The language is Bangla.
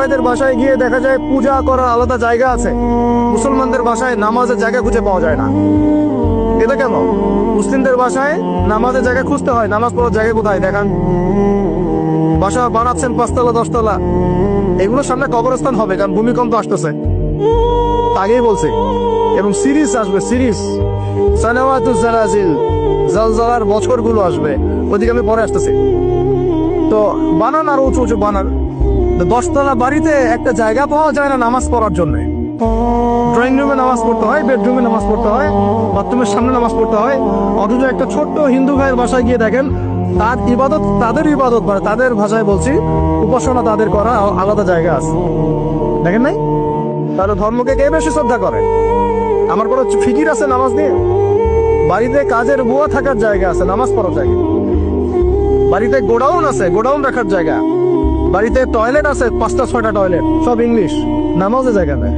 ভাইদের বাসায় গিয়ে দেখা যায় পূজা করার আলাদা জায়গা আছে, মুসলমানদের বাসায় নামাজের জায়গা খুঁজে পাওয়া যায় না। এটা কেন? মুসলিমদের বাসায় নামাজের জায়গা খুঁজতে হয়, নামাজ পড়ার জায়গা কোথায় দেখান? বাসা বানাচ্ছেন 5 তলা 10 তলা, এগুলোর সামনে কবরস্থান হবে, কারণ ভূমিকম্প আসতেছে, আগেই বলছি। এবং সিরিজ আসবে, সিরিজ সানাওয়াতুজ জালাজিল, জালজালার বছরগুলো আসবে, ওইদিকে আমি পরে আসতেছি। তো বানান আর উঁচু উঁচু বানান। 10 তলা বাড়িতে একটা জায়গা পাওয়া যায় না নামাজ পড়ার জন্য। ড্রয়িং রুমে নামাজ পড়তে হয়, বেডরুমে নামাজ পড়তে হয়, বাথরুমের সামনে নামাজ পড়তে হয়। অথচ একটা ছোট্ট হিন্দু ভাইয়ের বাসায় গিয়ে দেখেন তার ইবাদত, তাদের ইবাদত মানে তাদের ভাষায় বলছি, উপাসনা তাদের করা আলাদা জায়গা আছে। দেখেন নাই? তাহলে ধর্মকে কে বেশি শ্রদ্ধা করে? আমার কোনো ফিকির আছে নামাজ নিয়ে? বাড়িতে কাজের বুয়া থাকার জায়গা আছে, নামাজ পড়ার জায়গা। বাড়িতে গোডাউন আছে, গোডাউন রাখার জায়গা। বাড়িতে টয়লেট আছে, 5টা 6টা টয়লেট, সব ইংলিশ, নামাজের জায়গা নেই।